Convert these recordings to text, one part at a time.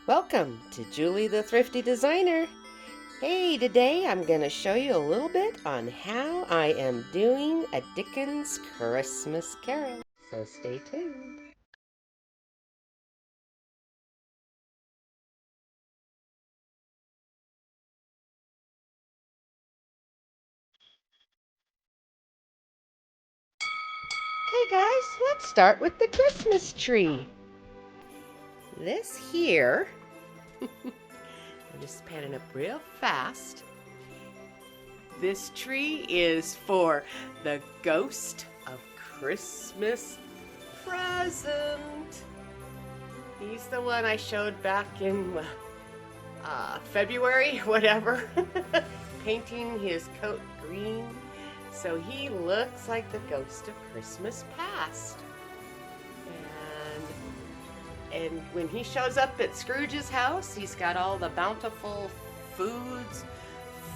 Welcome to Julie the Thrifty Designer. Hey, today I'm going to show you a little bit on how I am doing a Dickens Christmas Carol. So stay tuned. Okay guys, let's start with the Christmas tree. This here, I'm just panning up real fast. This tree is for the ghost of Christmas present. He's the one I showed back in February, whatever, painting his coat green so he looks like the ghost of Christmas past. And when he shows up at Scrooge's house, he's got all the bountiful foods,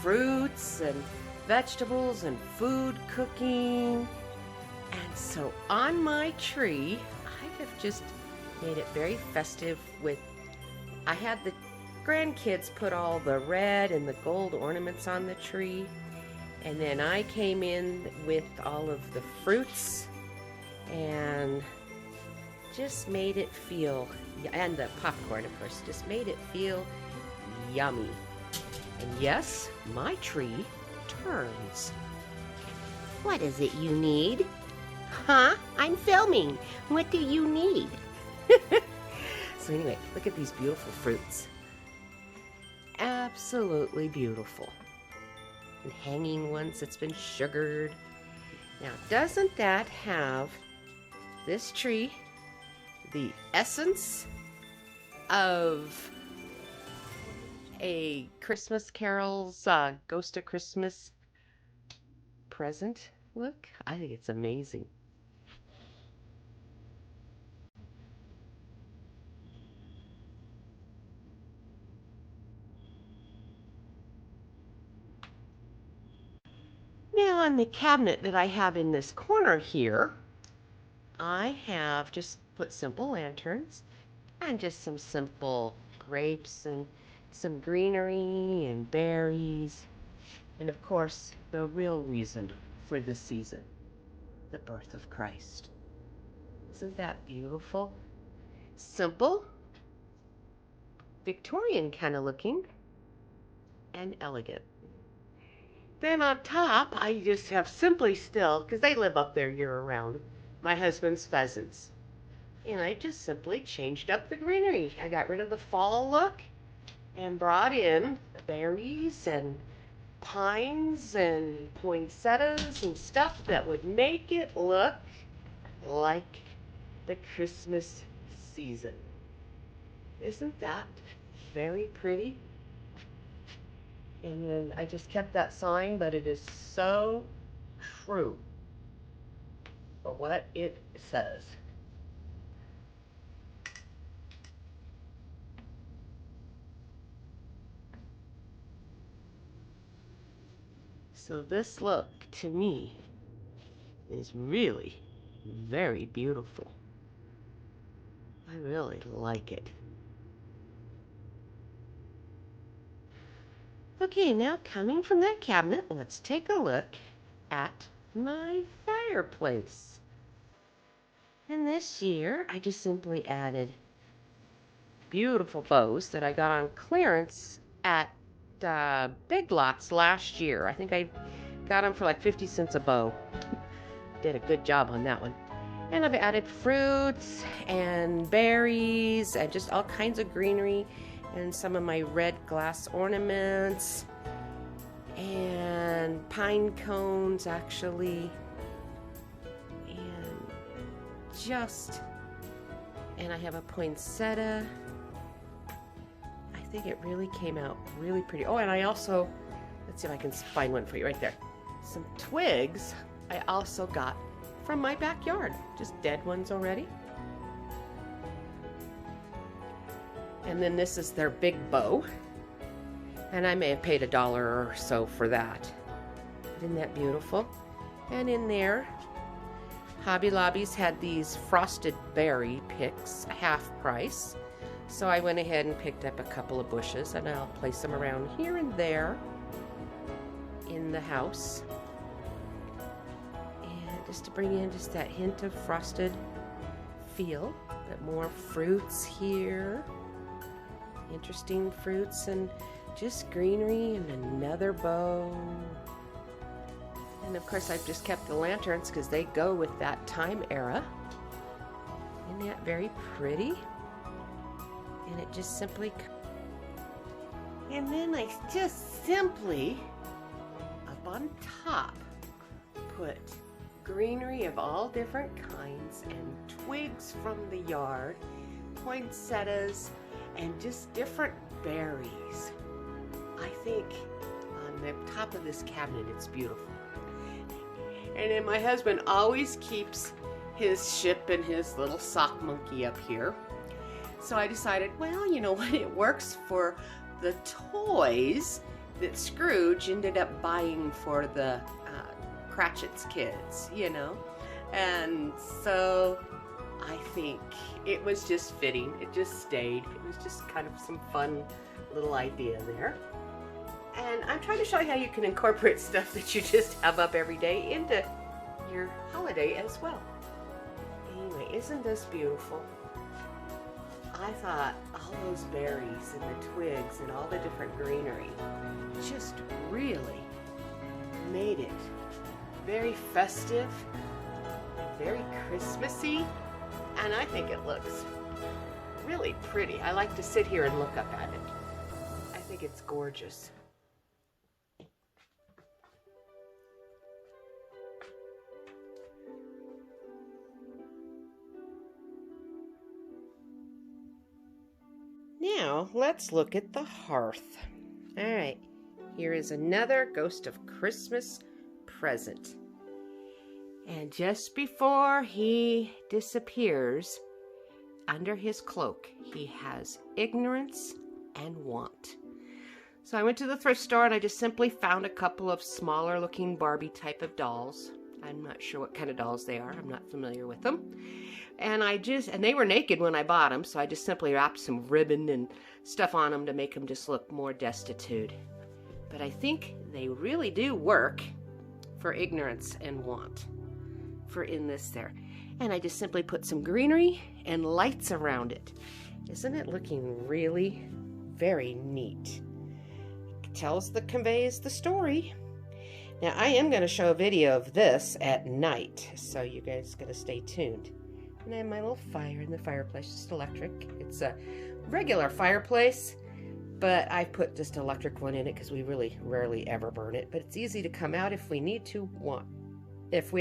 fruits and vegetables and food cooking. And so on my tree, I have just made it very festive with, I had the grandkids put all the red and the gold ornaments on the tree. And then I came in with all of the fruits and just made it feel, and the popcorn of course, just made it feel yummy. And yes, my tree turns. What is it you need? Huh? I'm filming. What do you need? So anyway, look at these beautiful fruits. Absolutely beautiful. And hanging once it's been sugared. Now, doesn't that have this tree the essence of a Christmas Carol's Ghost of Christmas present look? I think it's amazing. Now on the cabinet that I have in this corner here, I have just put simple lanterns and just some simple grapes and some greenery and berries. And of course, the real reason for this season, the birth of Christ. Isn't that beautiful? Simple, Victorian kind of looking, and elegant. Then on top, I just have simply still, because they live up there year round, my husband's pheasants. And I just simply changed up the greenery. I got rid of the fall look and brought in berries and pines and poinsettias and stuff that would make it look like the Christmas season. Isn't that very pretty? And then I just kept that sign, but it is so true for what it says. So this look, to me, is really very beautiful. I really like it. Okay, now coming from that cabinet, let's take a look at my fireplace. And this year, I just simply added beautiful bows that I got on clearance at Big Lots last year. I think I got them for like 50 cents a bow. Did a good job on that one. And I've added fruits and berries and just all kinds of greenery and some of my red glass ornaments and pine cones actually, and I have a poinsettia. I think it really came out really pretty. Oh, and I also, let's see if I can find one for you right there. Some twigs I also got from my backyard, just dead ones already. And then this is their big bow. And I may have paid $1 or so for that. Isn't that beautiful? And in there, Hobby Lobby's had these frosted berry picks, half price. So I went ahead and picked up a couple of bushes, and I'll place them around here and there in the house. And just to bring in just that hint of frosted feel. But more fruits here. Interesting fruits and just greenery and another bow. And of course I've just kept the lanterns because they go with that time era. Isn't that very pretty? And it just simply... And then I just simply, up on top, put greenery of all different kinds and twigs from the yard, poinsettias, and just different berries. I think on the top of this cabinet it's beautiful. And then my husband always keeps his ship and his little sock monkey up here. So I decided, well, you know what, it works for the toys that Scrooge ended up buying for the Cratchit's kids, you know. And so I think it was just fitting. It just stayed. It was just kind of some fun little idea there. And I'm trying to show you how you can incorporate stuff that you just have up every day into your holiday as well. Anyway, isn't this beautiful? I thought all those berries and the twigs and all the different greenery just really made it very festive, very Christmassy, and I think it looks really pretty. I like to sit here and look up at it. I think it's gorgeous. Now, let's look at the hearth. All right, here is another Ghost of Christmas present. And just before he disappears, under his cloak, he has ignorance and want. So I went to the thrift store and I just simply found a couple of smaller looking Barbie type of dolls. I'm not sure what kind of dolls they are. I'm not familiar with them. And they were naked when I bought them, so I just simply wrapped some ribbon and stuff on them to make them just look more destitute. But I think they really do work for ignorance and want, for in this there. And I just simply put some greenery and lights around it. Isn't it looking really very neat? It conveys the story. Now I am going to show a video of this at night, so you guys got to stay tuned. And I have my little fire in the fireplace, just electric. It's a regular fireplace, but I put just an electric one in it because we really rarely ever burn it. But it's easy to come out if we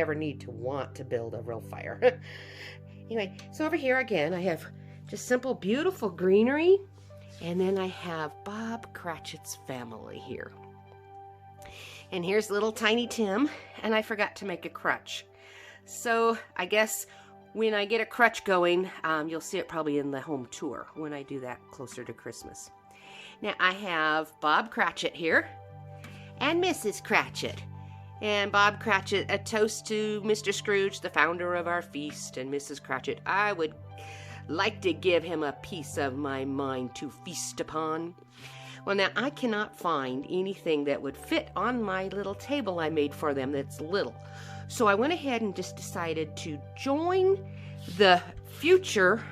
ever need to want to build a real fire. Anyway, so over here again, I have just simple, beautiful greenery. And then I have Bob Cratchit's family here. And here's little tiny Tim, and I forgot to make a crutch. So I guess when I get a crutch going, you'll see it probably in the home tour when I do that closer to Christmas. Now I have Bob Cratchit here and Mrs. Cratchit. And Bob Cratchit, a toast to Mr. Scrooge, the founder of our feast, and Mrs. Cratchit, I would like to give him a piece of my mind to feast upon. Well, now I cannot find anything that would fit on my little table I made for them that's little. So I went ahead and just decided to join the future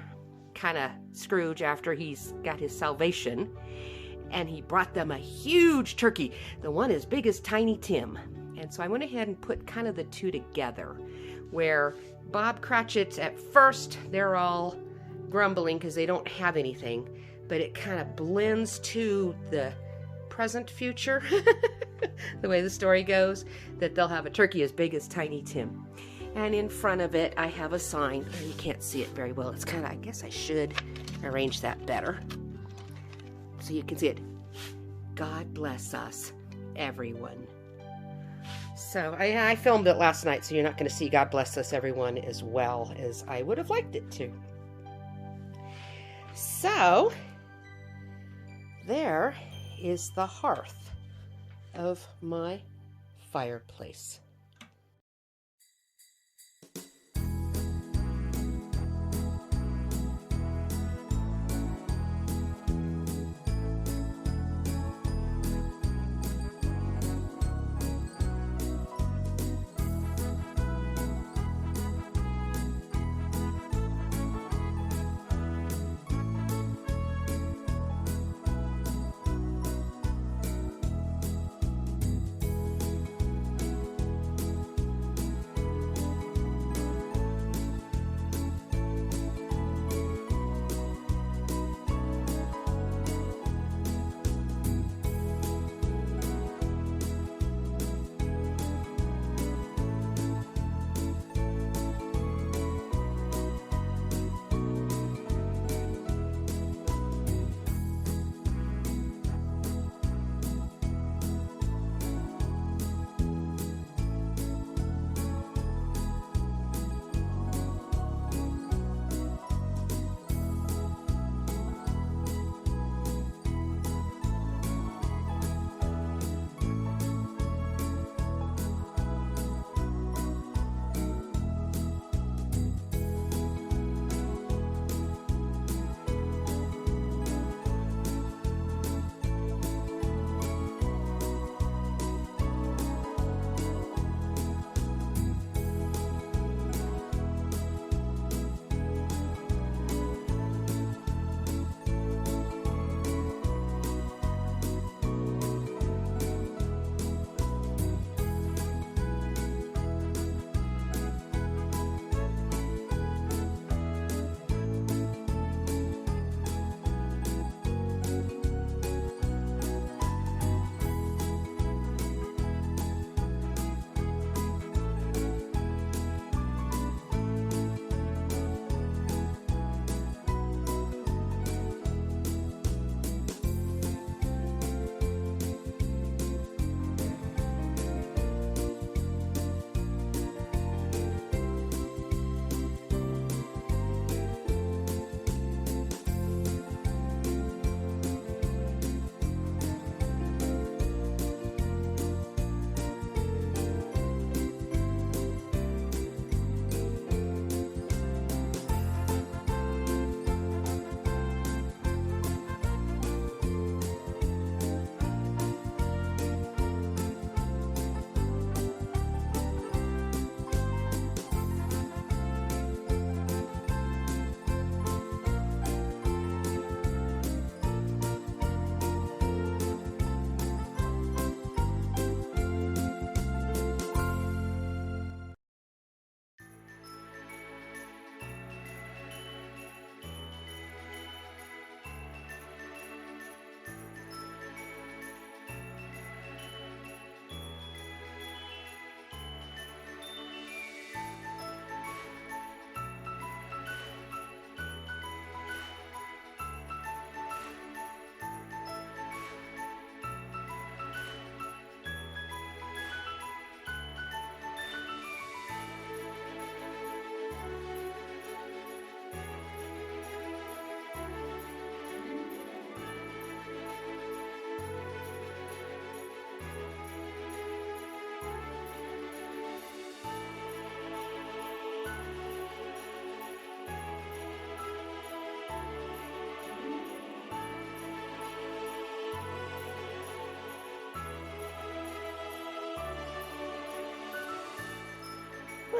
kind of Scrooge after he's got his salvation. And he brought them a huge turkey, the one as big as Tiny Tim. And so I went ahead and put kind of the two together, where Bob Cratchit, at first, they're all grumbling because they don't have anything, but it kind of blends to the present future, the way the story goes, that they'll have a turkey as big as Tiny Tim. And in front of it, I have a sign. You can't see it very well. It's kind of, I guess I should arrange that better so you can see it. God bless us, everyone. So I filmed it last night, so you're not going to see God bless us, everyone, as well as I would have liked it to. So there is the hearth of my fireplace.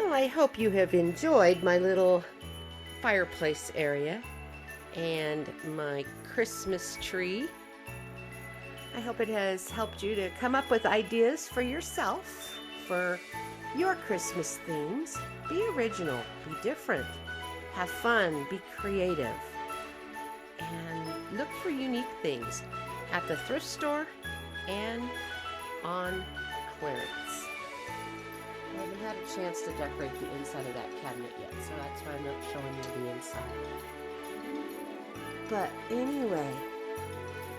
Well, I hope you have enjoyed my little fireplace area and my Christmas tree. I hope it has helped you to come up with ideas for yourself for your Christmas themes. Be original, be different, have fun, be creative, and look for unique things at the thrift store and on clearance. I haven't had a chance to decorate the inside of that cabinet yet, so that's why I'm not showing you the inside. But anyway,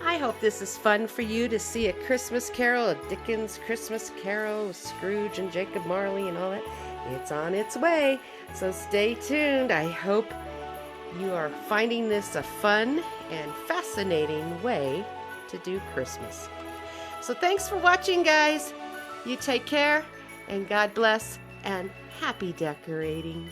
I hope this is fun for you to see A Christmas Carol, a Dickens Christmas Carol, Scrooge and Jacob Marley and all that. It's on its way, so stay tuned. I hope you are finding this a fun and fascinating way to do Christmas. So thanks for watching, guys. You take care, and God bless, and happy decorating.